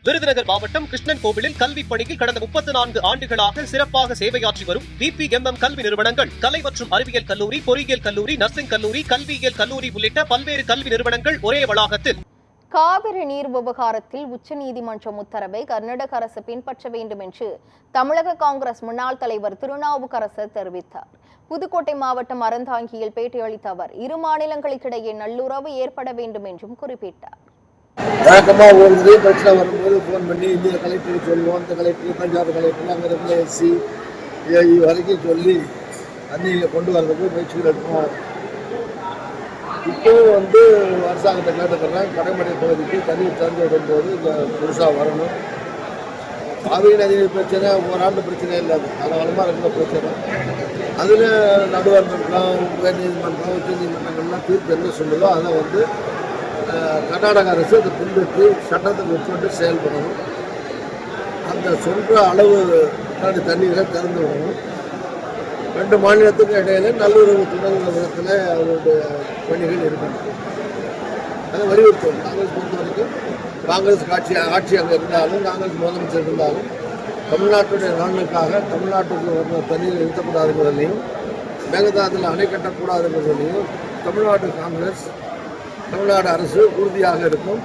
விருதுநகர் மாவட்டம் கிருஷ்ணன் கோவிலில் கல்வி பணியில் கடந்த 34 ஆண்டுகளாக சிறப்பாக சேவையாற்றி வரும் VPMM கல்வி நிறுவனங்கள், கலை மற்றும் அறிவியல் கல்லூரி, பொறியியல் கல்லூரி, நர்சிங் கல்லூரி, கல்வியியல் கல்லூரி உள்ளிட்ட பல்வேறு கல்வி நிறுவனங்கள் ஒரே வளாகத்தில். காவிரி நீர் விவகாரத்தில் உச்சநீதிமன்றம் உத்தரவை கர்நாடக அரசு பின்பற்ற வேண்டும் என்று தமிழக காங்கிரஸ் முன்னாள் தலைவர் திருநாவுக்கரசர் தெரிவித்தார். புதுக்கோட்டை மாவட்டம் அறந்தாங்கியில் பேட்டியளித்த அவர், இரு மாநிலங்களுக்கிடையே நல்லுறவு ஏற்பட வேண்டும் என்றும் குறிப்பிட்டார். வழக்கமாக ஒரு இதே பிரச்சனை வரும்போது ஃபோன் பண்ணி இந்த கலெக்டருக்கு சொல்லுவோம், இந்த கலெக்டர், பஞ்சாப் கலெக்டர், அங்கே இருக்கிற SC வரைக்கும் சொல்லி தண்ணியை கொண்டு வரதுக்கு முயற்சிகள் எடுப்போம். இப்போவும் அரசாங்கத்தை கேட்டுக்கிறேன், கடைமடை பகுதிக்கு தண்ணீர் திறந்து விடும்போது இந்த புதுசாக வரணும். காவிரி நதி பிரச்சனை ஓராண்டு பிரச்சனை இல்லை, அது காலகாலமாக இருக்கிற பிரச்சனை. அதில் நடுவர் மன்றம், உயர்நீதிமன்றம், உச்ச நீதிமன்றங்கள்லாம் தீர்ப்பு என்ன சொல்லுதோ அதை கர்நாடக அரசு அதை பின்பற்றி சட்டத்துக்கு உட்பட்டு செயல்படணும். அந்த சொல்கிற அளவு தண்ணீரை திறந்து விடணும். ரெண்டு மாநிலத்துக்கும் இடையில நல்லுறவு தொடர்கிற விதத்தில் அவருடைய பணிகள் இருக்கணும். அதை வலியுறுத்துவோம். காங்கிரஸ் பொறுத்த வரைக்கும் காங்கிரஸ் ஆட்சி அங்கே இருந்தாலும், காங்கிரஸ் முதலமைச்சர் இருந்தாலும், தமிழ்நாட்டுடைய நலனுக்காக தமிழ்நாட்டுக்கு வர தண்ணீரை நிறுத்தக்கூடாதுங்கிறதையும், மேகதாதுல அணை கட்டக்கூடாதுங்கிறதையும் தமிழ்நாடு காங்கிரஸ், தமிழ்நாடு அரசு உறுதியாக இருக்கும்.